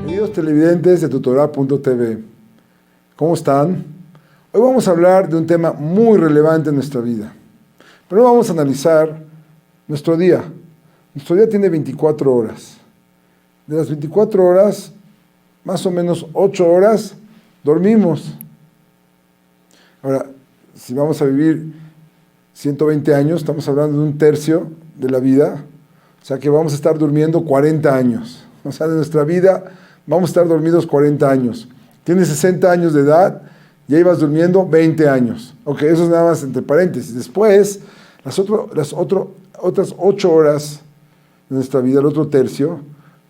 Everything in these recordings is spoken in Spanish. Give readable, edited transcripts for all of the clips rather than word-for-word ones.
Queridos televidentes de tutorá.tv, ¿cómo están? Hoy vamos a hablar de un tema muy relevante en nuestra vida. Pero vamos a analizar nuestro día. Nuestro día tiene 24 horas. De las 24 horas, más o menos 8 horas dormimos. Ahora, si vamos a vivir 120 años, estamos hablando de un tercio de la vida. O sea que vamos a estar durmiendo 40 años. O sea, de nuestra vida vamos a estar dormidos 40 años. Tienes 60 años de edad, ya ibas durmiendo 20 años. Ok, eso es nada más entre paréntesis. Después, las otras 8 horas de nuestra vida, el otro tercio,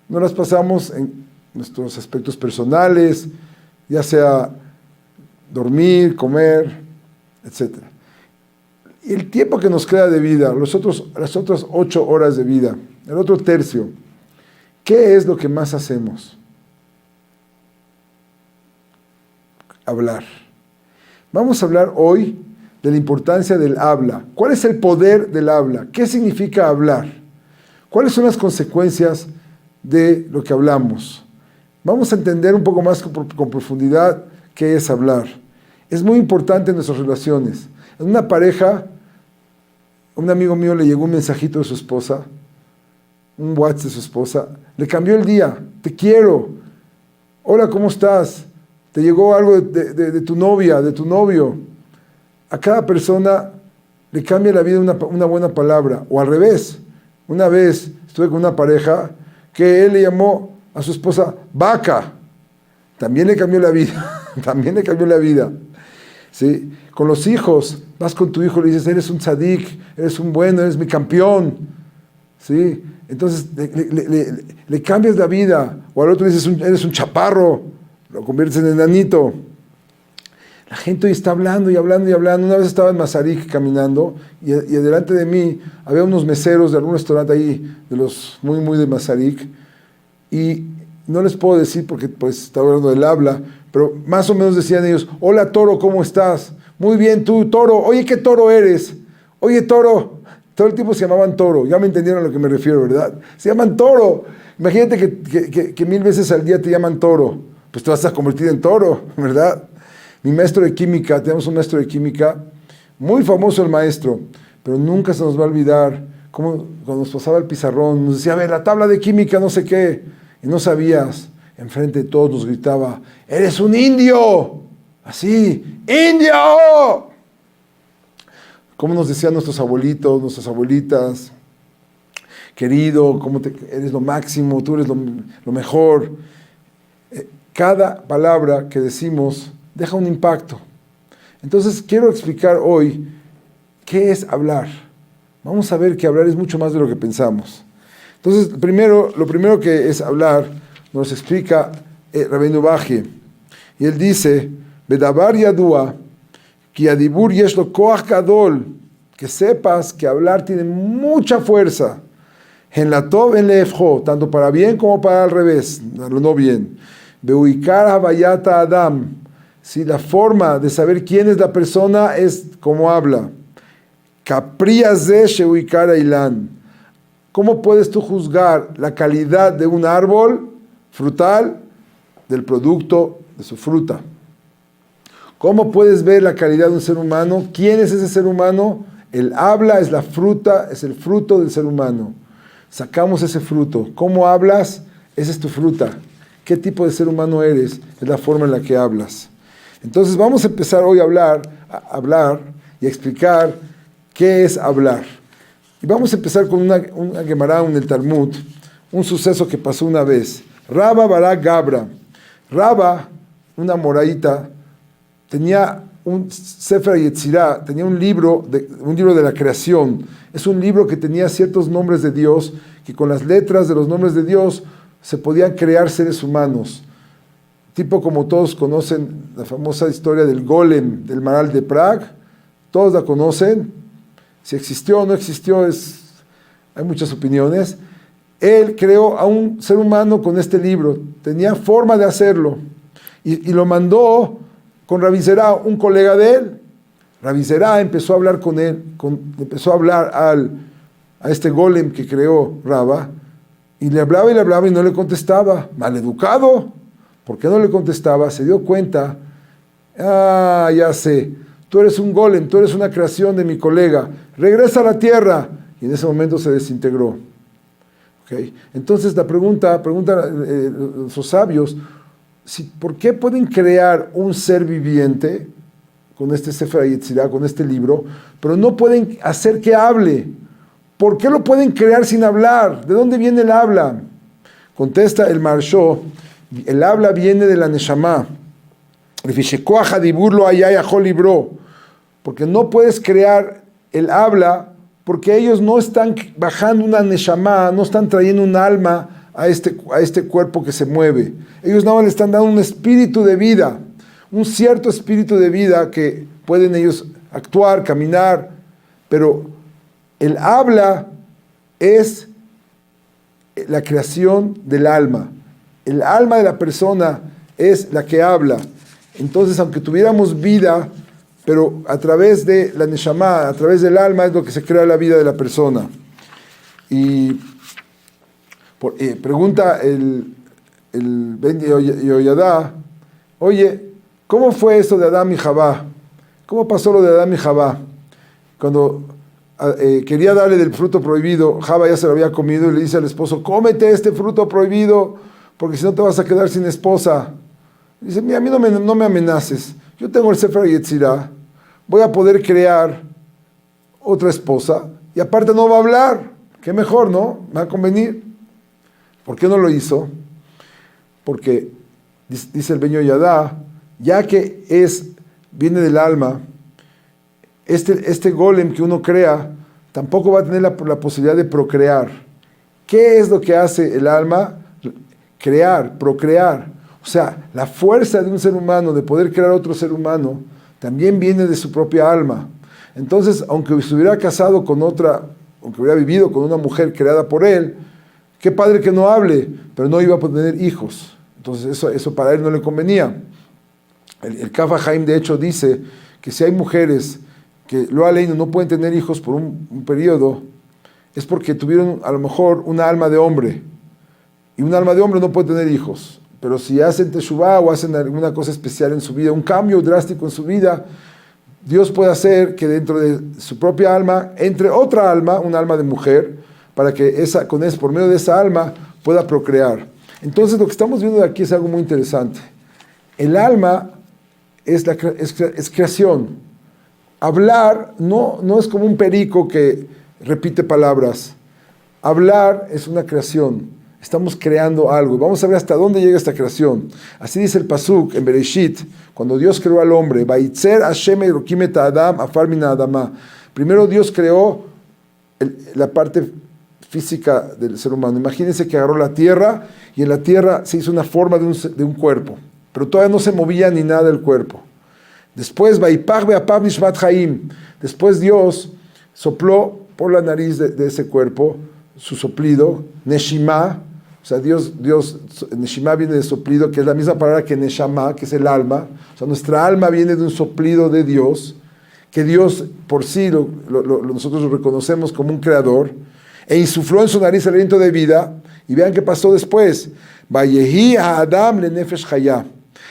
nos las pasamos en nuestros aspectos personales, ya sea dormir, comer, etc. Y el tiempo que nos queda de vida, las otras 8 horas de vida, el otro tercio, ¿qué es lo que más hacemos? Hablar. Vamos a hablar hoy de la importancia del habla. ¿Cuál es el poder del habla? ¿Qué significa hablar? ¿Cuáles son las consecuencias de lo que hablamos? Vamos a entender un poco más con profundidad qué es hablar. Es muy importante en nuestras relaciones. En una pareja, un amigo mío le llegó un mensajito de su esposa, un WhatsApp de su esposa, le cambió el día. Te quiero. Hola, ¿cómo estás? Te llegó algo de tu novia, de tu novio. A cada persona le cambia la vida una buena palabra. O al revés. Una vez estuve con una pareja que él le llamó a su esposa vaca. También le cambió la vida. También le cambió la vida. ¿Sí? Con los hijos, vas con tu hijo y le dices, eres un tzadik, eres un bueno, eres mi campeón. ¿Sí? Entonces le cambias la vida. O al otro dices, eres un chaparro. Lo conviertes en enanito. La gente hoy está hablando y hablando y hablando. Una vez estaba en Mazarik caminando y delante de mí había unos meseros de algún restaurante ahí, de los muy, muy de Mazarik. Y no les puedo decir porque pues estaba hablando del habla, pero más o menos decían ellos, hola toro, ¿cómo estás? Muy bien, tú toro, oye, ¿qué toro eres? Oye, toro. Todo el tiempo se llamaban toro, ya me entendieron a lo que me refiero, ¿verdad? Se llaman toro. Imagínate que 1000 veces al día te llaman toro. Pues te vas a convertir en toro, ¿verdad? Mi maestro de química, tenemos un maestro de química, muy famoso el maestro, pero nunca se nos va a olvidar cómo cuando nos pasaba el pizarrón, nos decía, a ver, la tabla de química, no sé qué, y no sabías, enfrente de todos nos gritaba, ¡eres un indio! Así, ¡indio! Como nos decían nuestros abuelitos, nuestras abuelitas, querido, eres lo máximo, tú eres lo mejor. Cada palabra que decimos deja un impacto. Entonces quiero explicar hoy qué es hablar. Vamos a ver que hablar es mucho más de lo que pensamos. Entonces, lo primero que es hablar, nos explica Rabbeinu Bajie. Y él dice, Bedavar yadua, ki adibur yesh lo koach gadol, que sepas que hablar tiene mucha fuerza. En la tov en leefjo, tanto para bien como para al revés, no bien. Beuikar habayata Adam, si la forma de saber quién es la persona es como habla. Caprias de sheuikar ailan. ¿Cómo puedes tú juzgar la calidad de un árbol frutal del producto de su fruta? ¿Cómo puedes ver la calidad de un ser humano? ¿Quién es ese ser humano? El habla es la fruta, es el fruto del ser humano. Sacamos ese fruto. ¿Cómo hablas? Esa es tu fruta. ¿Qué tipo de ser humano eres? Es la forma en la que hablas. Entonces vamos a empezar hoy a hablar y a explicar qué es hablar. Y vamos a empezar con una Gemara en el Talmud, un suceso que pasó una vez. Rabba Barak Gabra. Rabba, una moraíta, tenía un Sefer Yetzirah, tenía un libro de la creación. Es un libro que tenía ciertos nombres de Dios, que con las letras de los nombres de Dios se podían crear seres humanos, tipo como todos conocen la famosa historia del golem del Maral de Prague, todos la conocen, si existió o no existió, hay muchas opiniones. Él creó a un ser humano con este libro, tenía forma de hacerlo, y lo mandó con Rabbi Zerá, un colega de él. Rabbi Zerá empezó a hablar con él, empezó a hablar a este golem que creó Rabba, y le hablaba y no le contestaba. Maleducado. ¿Por qué no le contestaba? Se dio cuenta, ya sé, tú eres un golem, tú eres una creación de mi colega, regresa a la tierra. Y en ese momento se desintegró. ¿Okay? Entonces la pregunta los sabios, ¿por qué pueden crear un ser viviente con este Sefer Yetzirah, con este libro, pero no pueden hacer que hable? ¿Por qué lo pueden crear sin hablar? ¿De dónde viene el habla? Contesta el Maharsho, el habla viene de la Neshama. Porque no puedes crear el habla porque ellos no están bajando una Neshama, no están trayendo un alma a este cuerpo que se mueve. Ellos nada más le están dando un espíritu de vida, un cierto espíritu de vida que pueden ellos actuar, caminar, pero el habla es la creación del alma. El alma de la persona es la que habla. Entonces, aunque tuviéramos vida, pero a través de la Neshama, a través del alma, es lo que se crea la vida de la persona. Y pregunta el Ben Yoyadá, oye, ¿cómo fue eso de Adán y Javá? ¿Cómo pasó lo de Adán y Javá? Cuando quería darle del fruto prohibido, Javá ya se lo había comido y le dice al esposo, cómete este fruto prohibido, porque si no te vas a quedar sin esposa. Y dice, mira, a mí no me amenaces, yo tengo el Sefer Yetzirah, voy a poder crear otra esposa, y aparte no va a hablar, qué mejor, ¿no? Me va a convenir. ¿Por qué no lo hizo? Porque, dice el Ben Yoyadá, ya que viene del alma, este golem que uno crea, tampoco va a tener la posibilidad de procrear. ¿Qué es lo que hace el alma? Crear, procrear. O sea, la fuerza de un ser humano de poder crear otro ser humano también viene de su propia alma. Entonces, aunque se hubiera casado con otra, aunque hubiera vivido con una mujer creada por él, qué padre que no hable, pero no iba a tener hijos. Entonces, eso para él no le convenía. El Kaf HaChaim, de hecho, dice que si hay mujeres que lo aleino no pueden tener hijos por un periodo, es porque tuvieron a lo mejor una alma de hombre. Y un alma de hombre no puede tener hijos. Pero si hacen teshuvah o hacen alguna cosa especial en su vida, un cambio drástico en su vida, Dios puede hacer que dentro de su propia alma entre otra alma, un alma de mujer, para que por medio de esa alma pueda procrear. Entonces lo que estamos viendo de aquí es algo muy interesante. El alma es creación. Hablar no es como un perico que repite palabras. Hablar es una creación. Estamos creando algo. Vamos a ver hasta dónde llega esta creación. Así dice el Pasuk en Bereshit, cuando Dios creó al hombre. Vaitzer Hashem Elokim et Adam afar min ha'adama. Primero Dios creó la parte física del ser humano. Imagínense que agarró la tierra y en la tierra se hizo una forma de un cuerpo, pero todavía no se movía ni nada del cuerpo. Después, Vaipach be'apav nishmat chaim. Después Dios sopló por la nariz de ese cuerpo su soplido, Neshima. O sea, Neshima viene de soplido, que es la misma palabra que Neshama, que es el alma. O sea, nuestra alma viene de un soplido de Dios, que Dios por sí nosotros lo reconocemos como un creador, e insufló en su nariz el aliento de vida. Y vean qué pasó después. Vayehi ha'adam lenefesh chaya.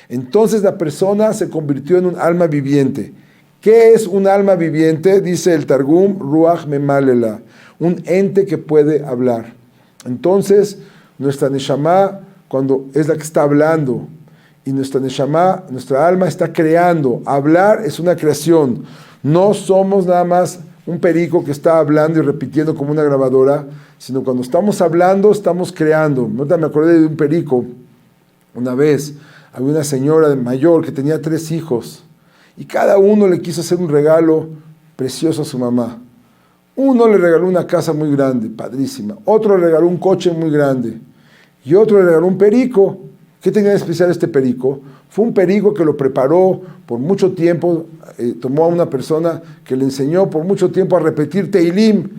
Entonces la persona se convirtió en un alma viviente. ¿Qué es un alma viviente? Dice el Targum, Ruach Memalela, un ente que puede hablar. Entonces, nuestra Neshama, cuando es la que está hablando, y nuestra Neshama, nuestra alma está creando. Hablar es una creación. No somos nada más un perico que está hablando y repitiendo como una grabadora, sino cuando estamos hablando, estamos creando. Me acordé de un perico. Una vez había una señora mayor que tenía 3 hijos, y cada uno le quiso hacer un regalo precioso a su mamá. Uno le regaló una casa muy grande, padrísima. Otro le regaló un coche muy grande. Y otro le regaló un perico. ¿Qué tenía de especial este perico? Fue un perico que lo preparó por mucho tiempo. Tomó a una persona que le enseñó por mucho tiempo a repetir Teilim.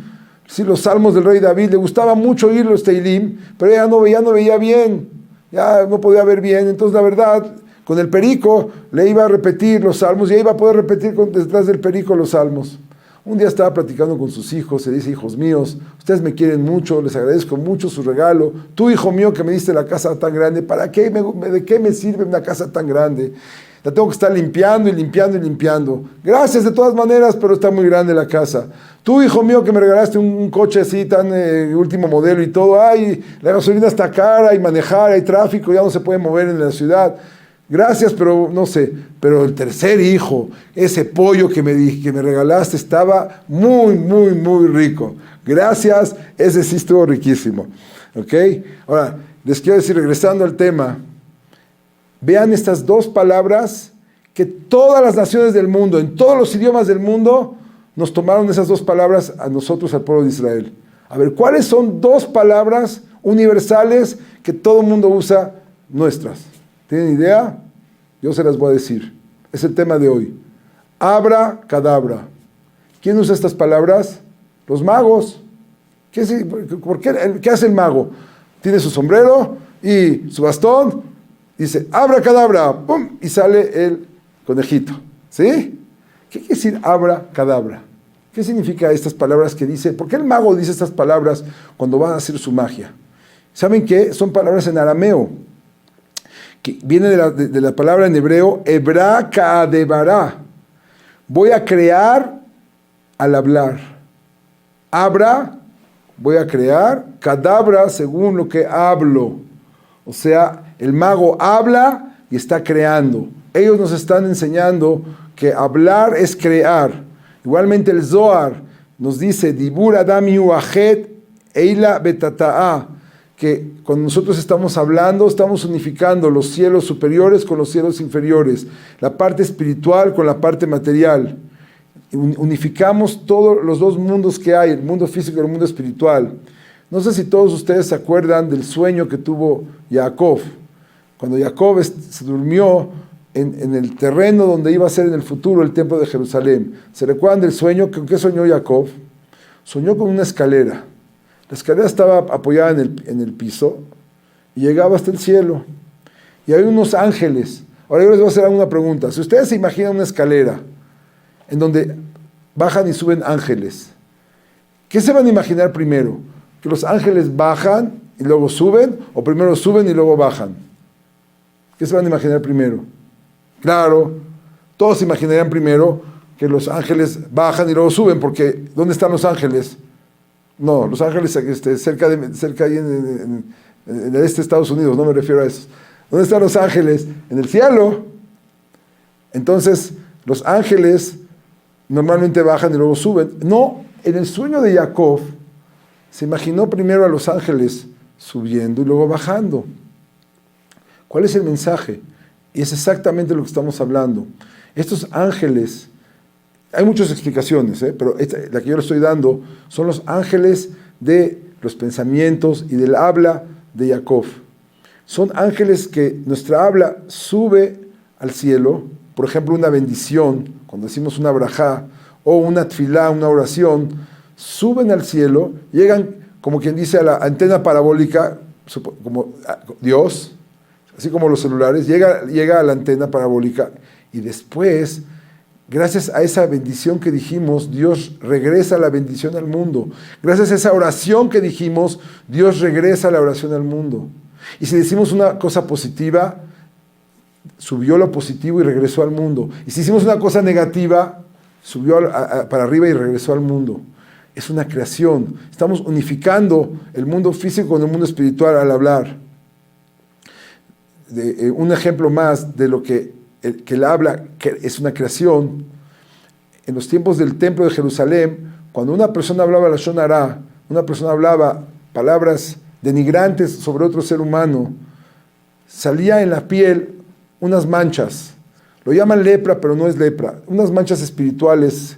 Sí, los salmos del rey David. Le gustaba mucho oír los Teilim, pero ella no veía bien. Ya no podía ver bien. Entonces, la verdad, con el perico le iba a repetir los salmos y iba a poder repetir detrás del perico los salmos. Un día estaba platicando con sus hijos, se dice: hijos míos, ustedes me quieren mucho, les agradezco mucho su regalo. Tú, hijo mío, que me diste la casa tan grande, ¿para qué? ¿De qué me sirve una casa tan grande? La tengo que estar limpiando y limpiando y limpiando. Gracias de todas maneras, pero está muy grande la casa. Tú, hijo mío, que me regalaste un coche así tan último modelo y todo. Ay, la gasolina está cara y manejar, hay tráfico, ya no se puede mover en la ciudad. Gracias, pero no sé. Pero el tercer hijo, ese pollo que me regalaste estaba muy, muy, muy rico. Gracias, ese sí estuvo riquísimo. ¿Ok? Ahora, les quiero decir, regresando al tema, vean estas dos palabras que todas las naciones del mundo, en todos los idiomas del mundo, nos tomaron esas dos palabras a nosotros, al pueblo de Israel. A ver, ¿cuáles son dos palabras universales que todo el mundo usa nuestras? ¿Tienen idea? Yo se las voy a decir. Es el tema de hoy. Abra, cadabra. ¿Quién usa estas palabras? Los magos. ¿Qué hace el mago? Tiene su sombrero y su bastón. Dice, abra, cadabra. ¡Pum! Y sale el conejito. ¿Sí? ¿Qué quiere decir abra, cadabra? ¿Qué significa estas palabras que dice? ¿Por qué el mago dice estas palabras cuando va a hacer su magia? ¿Saben qué? Son palabras en arameo, que viene de la palabra en hebreo, Ebra Ka'adebara. Voy a crear al hablar. Abra, voy a crear. Cadabra, según lo que hablo. O sea, el mago habla y está creando. Ellos nos están enseñando que hablar es crear. Igualmente el Zohar nos dice, Dibur Adam Yuachet Eila Betata'a, que cuando nosotros estamos hablando, estamos unificando los cielos superiores con los cielos inferiores, la parte espiritual con la parte material. Unificamos todos los dos mundos que hay, el mundo físico y el mundo espiritual. No sé si todos ustedes se acuerdan del sueño que tuvo Jacob. Cuando Jacob se durmió en el terreno donde iba a ser en el futuro el templo de Jerusalén. ¿Se recuerdan del sueño? ¿Con qué soñó Jacob? Soñó con una escalera. La escalera estaba apoyada en el piso y llegaba hasta el cielo. Y hay unos ángeles. Ahora yo les voy a hacer una pregunta. Si ustedes se imaginan una escalera en donde bajan y suben ángeles, ¿qué se van a imaginar primero? ¿Que los ángeles bajan y luego suben? ¿O primero suben y luego bajan? ¿Qué se van a imaginar primero? Claro, todos se imaginarían primero que los ángeles bajan y luego suben, porque ¿dónde están los ángeles? No, los ángeles cerca ahí en el este de Estados Unidos, no me refiero a eso. ¿Dónde están los ángeles? En el cielo. Entonces, los ángeles normalmente bajan y luego suben. No, en el sueño de Jacob se imaginó primero a los ángeles subiendo y luego bajando. ¿Cuál es el mensaje? Y es exactamente lo que estamos hablando. Estos ángeles, hay muchas explicaciones, pero la que yo le estoy dando son los ángeles de los pensamientos y del habla de Jacob. Son ángeles que nuestra habla sube al cielo. Por ejemplo, una bendición, cuando decimos una brajá, o una tfilá, una oración, suben al cielo, llegan, como quien dice, a la antena parabólica, como Dios, así como los celulares, llega a la antena parabólica y después, gracias a esa bendición que dijimos, Dios regresa la bendición al mundo. Gracias a esa oración que dijimos, Dios regresa la oración al mundo. Y si decimos una cosa positiva, subió lo positivo y regresó al mundo. Y si hicimos una cosa negativa, subió para arriba y regresó al mundo. Es una creación. Estamos unificando el mundo físico con el mundo espiritual al hablar. Un ejemplo más de lo que él habla, que es una creación. En los tiempos del templo de Jerusalén, cuando una persona hablaba la Lashon Hará, una persona hablaba palabras denigrantes sobre otro ser humano, salía en la piel unas manchas. Lo llaman lepra, pero no es lepra. Unas manchas espirituales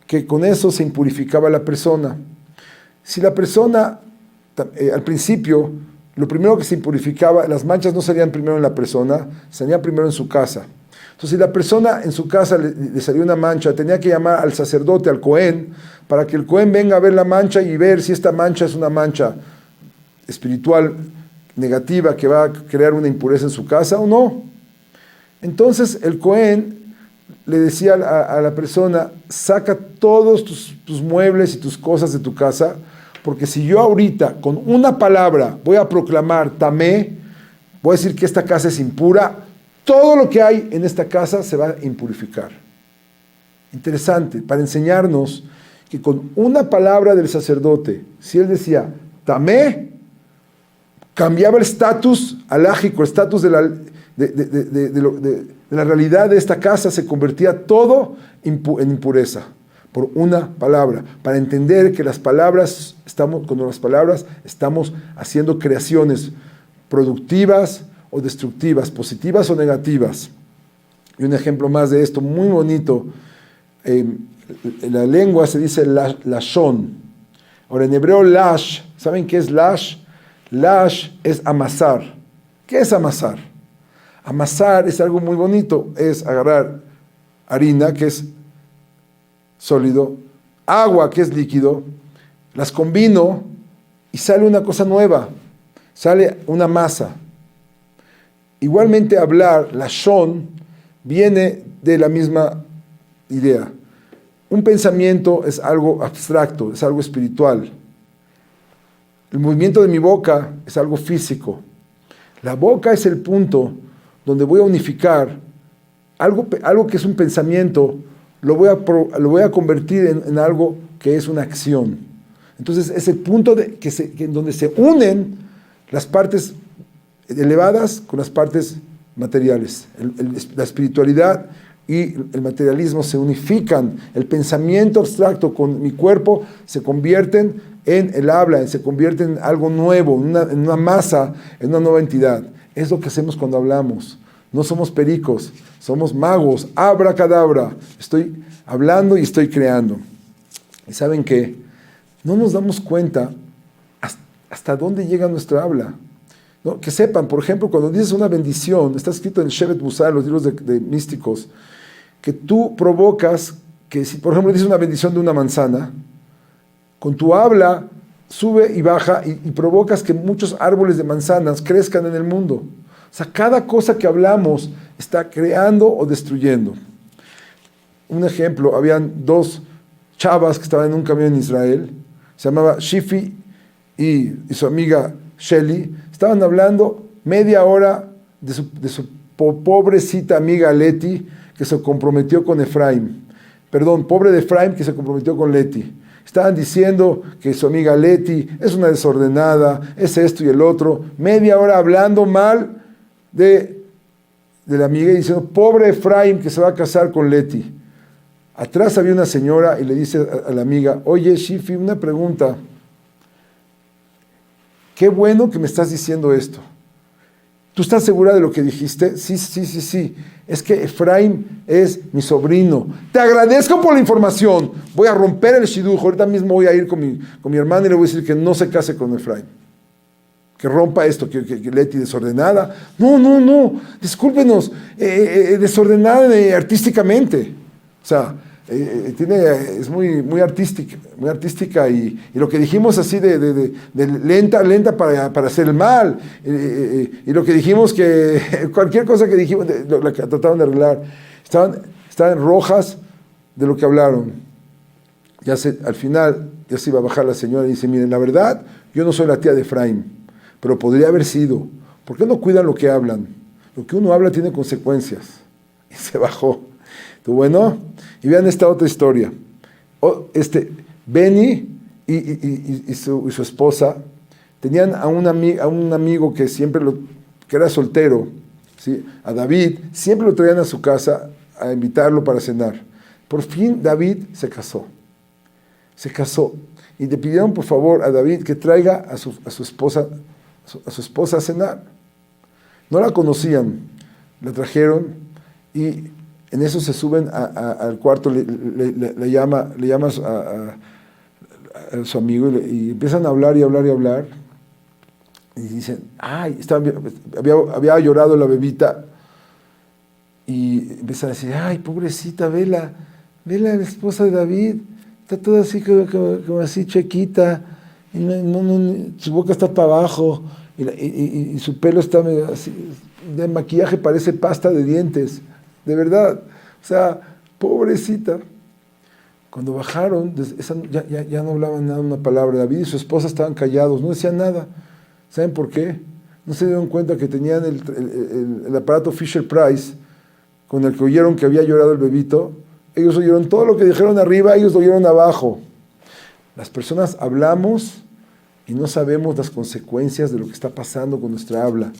que con eso se impurificaba la persona. Si la persona, al principio, lo primero que se impurificaba, las manchas no salían primero en la persona, salían primero en su casa. Entonces, si la persona en su casa le salió una mancha, tenía que llamar al sacerdote, al Cohen, para que el Cohen venga a ver la mancha y ver si esta mancha es una mancha espiritual negativa que va a crear una impureza en su casa o no. Entonces el Cohen le decía a la persona, saca todos tus muebles y tus cosas de tu casa, porque si yo ahorita con una palabra voy a proclamar tamé, voy a decir que esta casa es impura, todo lo que hay en esta casa se va a impurificar. Interesante, para enseñarnos que con una palabra del sacerdote, si él decía tamé, cambiaba el estatus alágico, el estatus de la realidad de esta casa, se convertía todo en impureza, por una palabra, para entender que las palabras, con las palabras estamos haciendo creaciones productivas o destructivas, positivas o negativas. Y un ejemplo más de esto, muy bonito, en la lengua se dice lashon. Ahora en hebreo lash, ¿saben qué es lash? Lash es amasar. ¿Qué es amasar? Amasar es algo muy bonito, es agarrar harina, que es sólido, agua, que es líquido, las combino y sale una cosa nueva, sale una masa. Igualmente hablar, lashon, viene de la misma idea. Un pensamiento es algo abstracto, es algo espiritual. El movimiento de mi boca es algo físico. La boca es el punto donde voy a unificar algo que es un pensamiento, lo voy a convertir en algo que es una acción. Entonces es el punto en donde se unen las partes elevadas con las partes materiales. La espiritualidad y el materialismo se unifican. El pensamiento abstracto con mi cuerpo se convierten en el habla, se convierten en algo nuevo, en una masa, en una nueva entidad. Es lo que hacemos cuando hablamos. No somos pericos, somos magos, abracadabra. Estoy hablando y estoy creando. ¿Y saben qué? No nos damos cuenta hasta dónde llega nuestra habla. ¿No? Que sepan, por ejemplo, cuando dices una bendición, está escrito en Shevet Musar, los libros de místicos, que tú provocas, que si por ejemplo dices una bendición de una manzana, con tu habla sube y baja y provocas que muchos árboles de manzanas crezcan en el mundo. O sea, cada cosa que hablamos está creando o destruyendo. Un ejemplo, habían dos chavas que estaban en un camión en Israel, se llamaba Shifi y su amiga Shelly, estaban hablando media hora de su pobrecita amiga Leti, que se comprometió con Efraim. Perdón, pobre de Efraim que se comprometió con Leti. Estaban diciendo que su amiga Leti es una desordenada, es esto y el otro. Media hora hablando mal de la amiga y diciendo, pobre Efraim que se va a casar con Leti. Atrás había una señora y le dice a la amiga, oye Shifi, una pregunta. Qué bueno que me estás diciendo esto. ¿Tú estás segura de lo que dijiste? Sí. Es que Efraim es mi sobrino. Te agradezco por la información. Voy a romper el shidduch. Ahorita mismo voy a ir con mi hermana y le voy a decir que no se case con Efraim. Que rompa esto, que Leti desordenada. No. Discúlpenos. Desordenada artísticamente. O sea, es muy artística y lo que dijimos así de lenta para hacer el mal, y lo que dijimos que cualquier cosa que dijimos, la que trataron de arreglar, estaban rojas de lo que hablaron. Al final ya se iba a bajar la señora y dice, miren, la verdad, yo no soy la tía de Efraim, pero podría haber sido. ¿Por qué no cuidan lo que hablan? Lo que uno habla tiene consecuencias. Y se bajó. Bueno, y vean esta otra historia. Benny y su esposa tenían a un amigo que que era soltero, ¿sí? A David, siempre lo traían a su casa a invitarlo para cenar. Por fin David se casó y le pidieron por favor a David que traiga a su esposa a cenar. No la conocían, la trajeron y en eso se suben al cuarto, le llama a su amigo y empiezan a hablar y hablar. Y dicen, ay, había llorado la bebita. Y empiezan a decir, ay, pobrecita, vela la esposa de David, está toda así como así chiquita, y su boca está para abajo, y su pelo está medio así, de maquillaje parece pasta de dientes, de verdad. O sea, pobrecita. Cuando bajaron, ya no hablaban nada, una palabra. David y su esposa estaban callados, no decían nada. ¿Saben por qué? No se dieron cuenta que tenían el aparato Fisher Price, con el que oyeron que había llorado el bebito. Ellos oyeron todo lo que dijeron arriba, ellos lo oyeron abajo. Las personas hablamos y no sabemos las consecuencias de lo que está pasando con nuestra habla.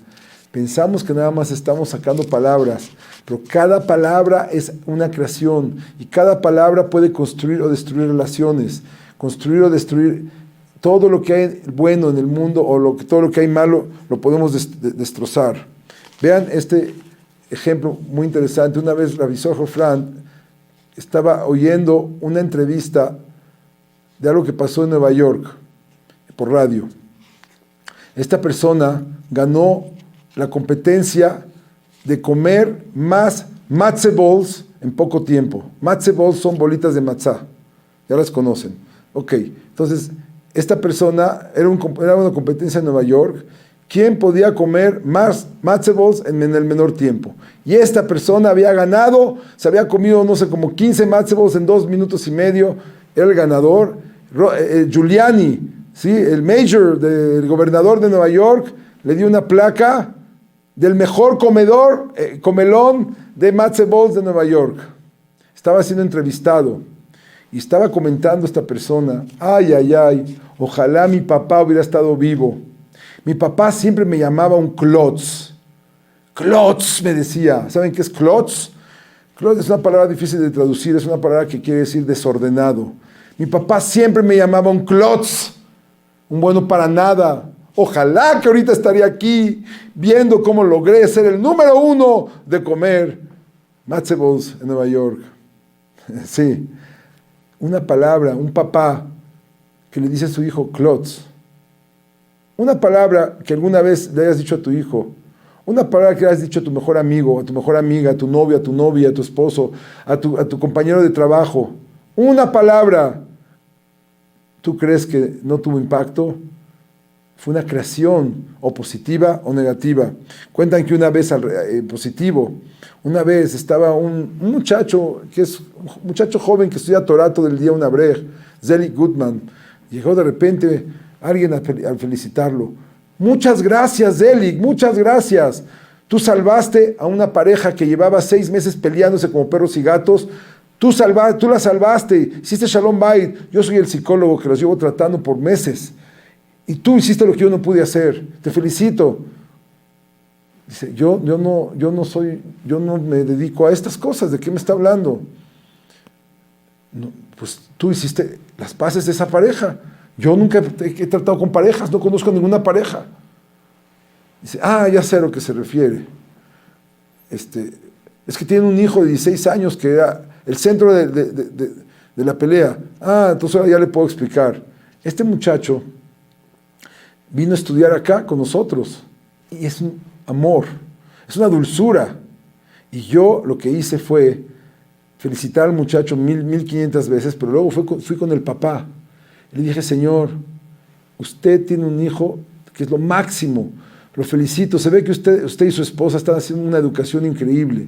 Pensamos que nada más estamos sacando palabras, pero cada palabra es una creación y cada palabra puede construir o destruir relaciones, construir o destruir todo lo que hay bueno en el mundo o todo lo que hay malo lo podemos destrozar. Vean este ejemplo muy interesante. Una vez Rabbi Zohar Frank estaba oyendo una entrevista de algo que pasó en Nueva York por radio. Esta persona ganó la competencia de comer más matzo balls en poco tiempo. Matzo balls son bolitas de matzá, ya las conocen. Ok, entonces esta persona era una competencia en Nueva York. ¿Quién podía comer más matzo balls en el menor tiempo? Y esta persona había ganado, se había comido, no sé, como 15 matzo balls en 2 minutos y medio. Era el ganador. Giuliani, ¿sí? El mayor del gobernador de Nueva York, le dio una placa del mejor comelón de matzo balls de Nueva York. Estaba siendo entrevistado y estaba comentando esta persona: ay, ojalá mi papá hubiera estado vivo. Mi papá siempre me llamaba un klotz. Klotz, me decía. ¿Saben qué es klotz? Klotz es una palabra difícil de traducir, es una palabra que quiere decir desordenado. Mi papá siempre me llamaba un klotz, un bueno para nada. Ojalá que ahorita estaría aquí viendo cómo logré ser el número 1 de comer matzo balls en Nueva York. Sí, una palabra, un papá que le dice a su hijo klotz. Una palabra que alguna vez le hayas dicho a tu hijo, una palabra que le hayas dicho a tu mejor amigo, a tu mejor amiga, a tu novio, a tu novia, a tu esposo, a tu compañero de trabajo. Una palabra, ¿tú crees que no tuvo impacto? Fue una creación, o positiva o negativa. Cuentan que una vez, positivo, una vez estaba un muchacho, que es un muchacho joven que estudia Torah todo el día, un abrej, Zelig Goodman. Llegó de repente alguien a felicitarlo. Muchas gracias, Zelig, muchas gracias. Tú salvaste a una pareja que llevaba 6 meses peleándose como perros y gatos. Tú la salvaste, hiciste Shalom Bait. Yo soy el psicólogo que los llevo tratando por meses. Y tú hiciste lo que yo no pude hacer. Te felicito. Dice, yo no me dedico a estas cosas. ¿De qué me está hablando? No, pues tú hiciste las paces de esa pareja. Yo nunca he tratado con parejas, no conozco ninguna pareja. Dice, ya sé a lo que se refiere. Es que tiene un hijo de 16 años que era el centro de la pelea. Entonces ahora ya le puedo explicar. Este muchacho vino a estudiar acá con nosotros y es un amor, es una dulzura. Y yo lo que hice fue felicitar al muchacho 1500 veces, pero luego fui con el papá. Le dije, Señor, usted tiene un hijo que es lo máximo, lo felicito, se ve que usted y su esposa están haciendo una educación increíble.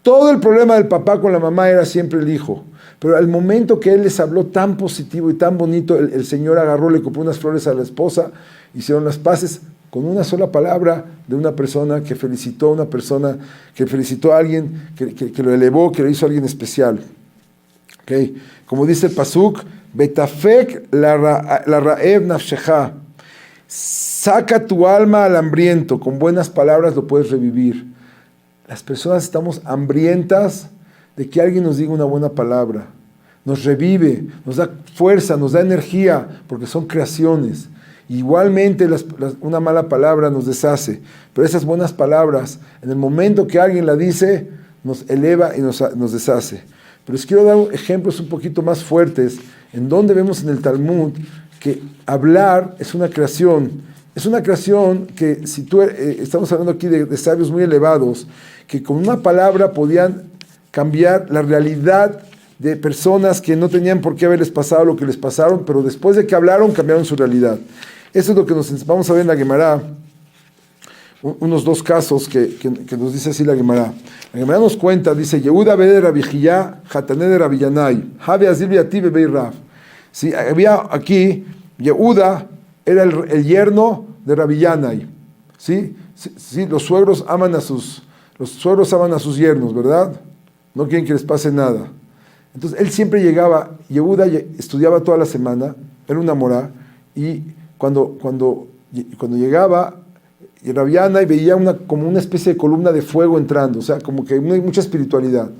Todo el problema del papá con la mamá era siempre el hijo, pero al momento que él les habló tan positivo y tan bonito, el Señor agarró, le compró unas flores a la esposa, hicieron las paces con una sola palabra de una persona que felicitó a una persona, que felicitó a alguien, que lo elevó, que lo hizo a alguien especial. Okay. Como dice el Pasuk, Betafek la Raev Nafshecha, saca tu alma al hambriento, con buenas palabras lo puedes revivir. Las personas estamos hambrientas de que alguien nos diga una buena palabra, nos revive, nos da fuerza, nos da energía, porque son creaciones. Igualmente una mala palabra nos deshace, pero esas buenas palabras, en el momento que alguien la dice, nos eleva y nos deshace. Pero les quiero dar ejemplos un poquito más fuertes, en donde vemos en el Talmud que hablar es una creación. Es una creación que, si estamos hablando aquí de sabios muy elevados, que con una palabra podían cambiar la realidad de personas que no tenían por qué haberles pasado lo que les pasaron, pero después de que hablaron, cambiaron su realidad. Eso es lo que vamos a ver en la Gemara. unos dos casos que nos dice así la Gemara. La Gemara nos cuenta, dice, Yehuda bede Rabbi Hiyá, Hatané de Rabbi Yanai, Habe Azil Beati Bebei Rav. Sí, había aquí, Yehuda era el yerno de Rabbi Yanai. ¿Sí? Sí, los suegros aman a sus yernos, ¿verdad? No quieren que les pase nada. Entonces, él siempre llegaba, Yehuda estudiaba toda la semana, era una morá, y cuando llegaba, Rabbi Yanai veía como una especie de columna de fuego entrando, o sea, como que hay mucha espiritualidad.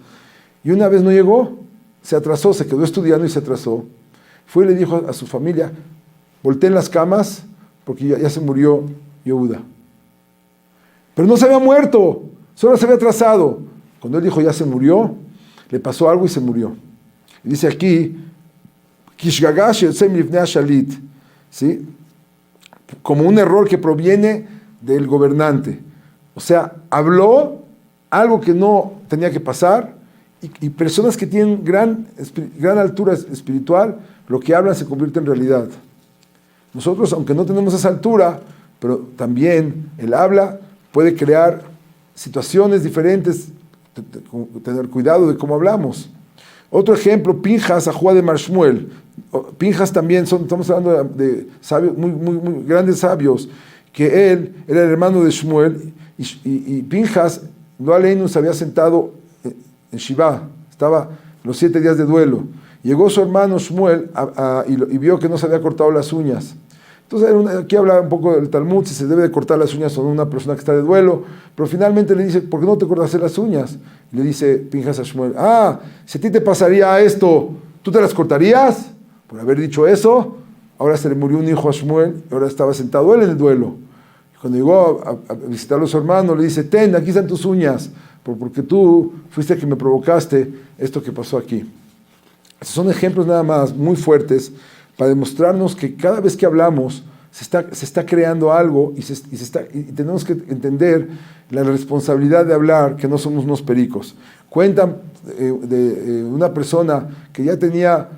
Y una vez no llegó, se atrasó, se quedó estudiando y se atrasó. Fue y le dijo a su familia, volteen las camas, porque ya se murió Yehuda. Pero no se había muerto, solo se había atrasado. Cuando él dijo ya se murió, le pasó algo y se murió. Y dice aquí, Kishgagash yotzem livnei shalit, ¿sí? Como un error que proviene del gobernante. O sea, habló algo que no tenía que pasar, y personas que tienen gran altura espiritual, lo que hablan se convierte en realidad. Nosotros, aunque no tenemos esa altura, pero también el habla puede crear situaciones diferentes, tener cuidado de cómo hablamos. Otro ejemplo, Pinjas, Ajúa de Marshmuel. Pinjas también estamos hablando de sabios, muy grandes sabios, que él era el hermano de Shmuel, y Pinjas, no Aleinu, se había sentado en Shiva, estaba los 7 días de duelo. Llegó su hermano Shmuel y vio que no se había cortado las uñas. Entonces, aquí habla un poco del Talmud, si se debe de cortar las uñas a una persona que está de duelo, pero finalmente le dice, ¿por qué no te cortaste las uñas? Y le dice Pinjas a Shmuel, si a ti te pasaría esto, ¿tú te las cortarías? Por haber dicho eso, ahora se le murió un hijo a Shmuel, y ahora estaba sentado él en el duelo. Y cuando llegó a visitar a su hermanos, le dice, aquí están tus uñas, porque tú fuiste el que me provocaste esto que pasó aquí. Estos son ejemplos nada más muy fuertes para demostrarnos que cada vez que hablamos se está creando algo y tenemos que entender la responsabilidad de hablar, que no somos unos pericos. Cuentan de una persona que ya tenía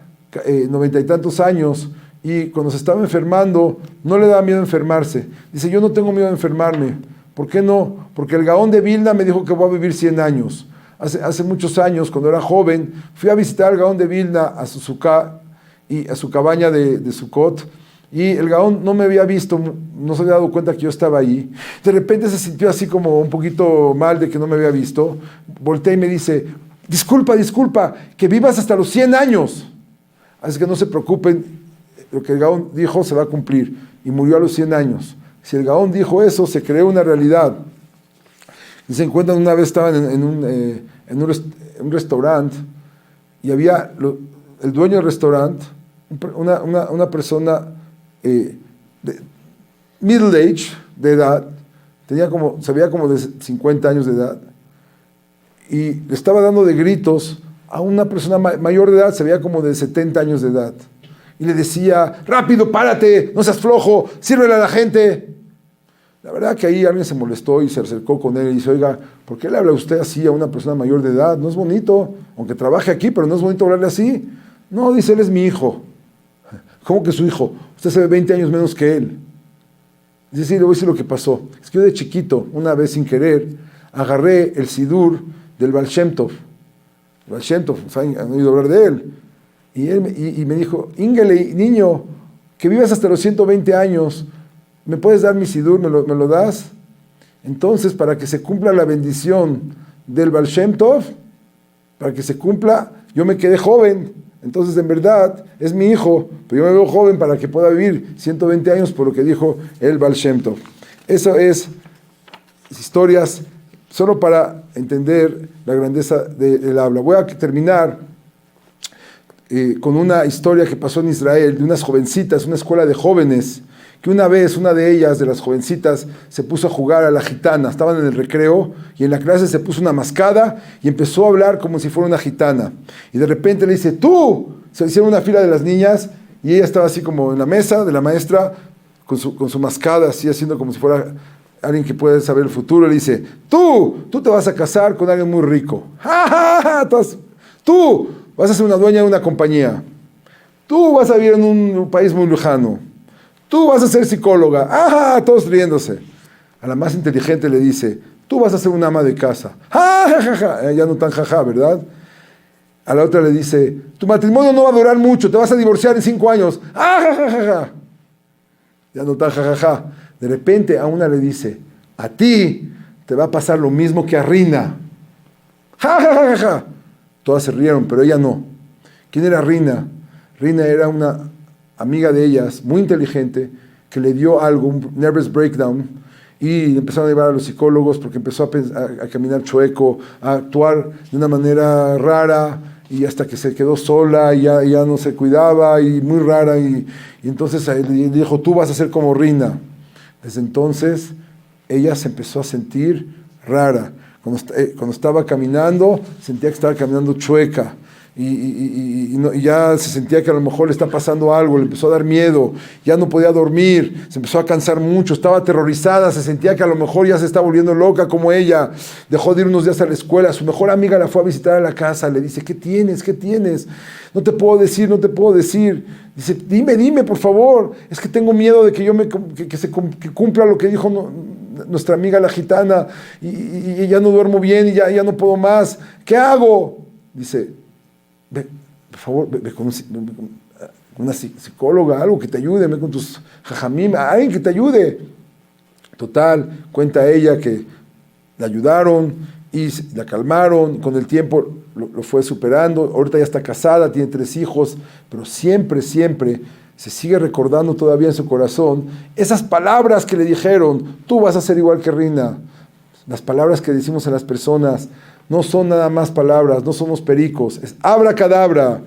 90 y tantos años y cuando se estaba enfermando no le daba miedo enfermarse. Dice, yo no tengo miedo de enfermarme. ¿Por qué no? Porque el Gaón de Vilna me dijo que voy a vivir 100 años. Hace muchos años, cuando era joven, fui a visitar al Gaón de Vilna a su sukkah y a su cabaña de Sukkot, y el Gaón no me había visto, no se había dado cuenta que yo estaba ahí. De repente se sintió así como un poquito mal de que no me había visto. Voltea y me dice, disculpa, que vivas hasta los 100 años. Así que no se preocupen, lo que el Gaón dijo se va a cumplir. Y murió a los 100 años. Si el Gaón dijo eso, se creó una realidad. Y se encuentran, una vez estaban en un restaurante, y había el dueño del restaurante, una persona de middle age, de edad, se veía como de 50 años de edad, y le estaba dando de gritos a una persona mayor de edad, se veía como de 70 años de edad, y le decía, rápido, párate, no seas flojo, sírvele a la gente. La verdad que ahí alguien se molestó y se acercó con él y dice, oiga, ¿por qué le habla usted así a una persona mayor de edad? No es bonito, aunque trabaje aquí, pero no es bonito hablarle así. No, dice, él es mi hijo. ¿Cómo que su hijo? Usted se ve 20 años menos que él. Dice, sí, le voy a decir lo que pasó. Es que yo de chiquito, una vez sin querer, agarré el sidur del Baal Shem Tov. Baal Shem Tov, han oído hablar de él. Y me dijo, Ingele, niño, que vivas hasta los 120 años, ¿me puedes dar mi sidur? ¿Me lo das? Entonces, para que se cumpla la bendición del Baal Shem Tov, para que se cumpla, yo me quedé joven. Entonces, en verdad, es mi hijo, pero yo me veo joven para que pueda vivir 120 años por lo que dijo el Baal Shem Tov. Eso es historias solo para entender la grandeza del habla. Voy a terminar con una historia que pasó en Israel, de unas jovencitas, una escuela de jóvenes, que una vez una de ellas, de las jovencitas, se puso a jugar a la gitana. Estaban en el recreo y en la clase se puso una mascada y empezó a hablar como si fuera una gitana. Y de repente le dice, ¡tú! Se hicieron una fila de las niñas y ella estaba así como en la mesa de la maestra con su mascada, así haciendo como si fuera alguien que puede saber el futuro. Le dice, ¡tú te vas a casar con alguien muy rico! ¡Ja, ja, ja! ¡Tú vas a ser una dueña de una compañía! ¡Tú vas a vivir en un país muy lejano! Tú vas a ser psicóloga. ¡Ah! Todos riéndose. A la más inteligente le dice, tú vas a ser una ama de casa. ¡Ja, ja, ja, ja! Ya no tan jaja, ¿verdad? A la otra le dice, tu matrimonio no va a durar mucho, te vas a divorciar en 5 años. ¡Ah, ja, ja, ja, ja! Ya no tan jajaja. De repente a una le dice, a ti te va a pasar lo mismo que a Rina. ¡Ja, ja, ja, ja! Todas se rieron, pero ella no. ¿Quién era Rina? Rina era una amiga de ellas, muy inteligente, que le dio algo, un nervous breakdown, y empezaron a llevar a los psicólogos porque empezó a caminar chueco, a actuar de una manera rara, y hasta que se quedó sola, y ya no se cuidaba, y muy rara, y entonces a él le dijo, tú vas a ser como Rina. Desde entonces, ella se empezó a sentir rara. Cuando estaba caminando, sentía que estaba caminando chueca. Y ya se sentía que a lo mejor le está pasando algo, le empezó a dar miedo, ya no podía dormir, se empezó a cansar mucho, estaba aterrorizada, se sentía que a lo mejor ya se está volviendo loca como ella. Dejó de ir unos días a la escuela, su mejor amiga la fue a visitar a la casa, le dice, ¿qué tienes? ¿Qué tienes? No te puedo decir, no te puedo decir. Dice, dime, por favor, es que tengo miedo de que que cumpla lo que dijo nuestra amiga la gitana, y ya no duermo bien, y ya no puedo más. ¿Qué hago? Dice, ve, por favor, ve con una psicóloga, algo que te ayude, ve con tus jajamim, alguien que te ayude. Total, cuenta ella que la ayudaron y la calmaron, con el tiempo lo fue superando, ahorita ya está casada, tiene 3 hijos, pero siempre se sigue recordando todavía en su corazón esas palabras que le dijeron, tú vas a ser igual que Rina. Las palabras que decimos a las personas no son nada más palabras, no somos pericos, es abracadabra.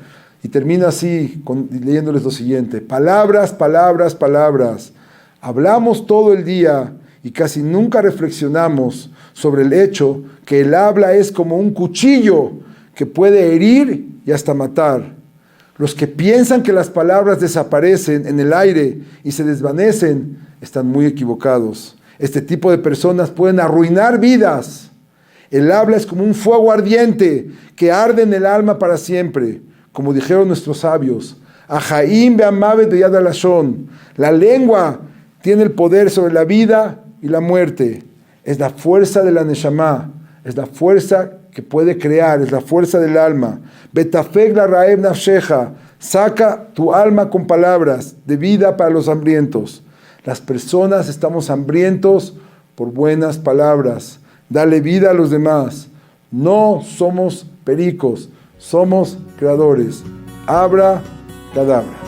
Y termina así, leyéndoles lo siguiente, palabras, palabras, palabras. Hablamos todo el día y casi nunca reflexionamos sobre el hecho que el habla es como un cuchillo que puede herir y hasta matar. Los que piensan que las palabras desaparecen en el aire y se desvanecen, están muy equivocados. Este tipo de personas pueden arruinar vidas. El habla es como un fuego ardiente que arde en el alma para siempre. Como dijeron nuestros sabios, Ajaim be'amavet beyad halashon. La lengua tiene el poder sobre la vida y la muerte. Es la fuerza de la neshama, es la fuerza que puede crear, es la fuerza del alma. Betafeg la raev nafsheja. Saca tu alma con palabras de vida para los hambrientos. Las personas estamos hambrientos por buenas palabras. Dale vida a los demás. No somos pericos, somos creadores. Abra cadabra.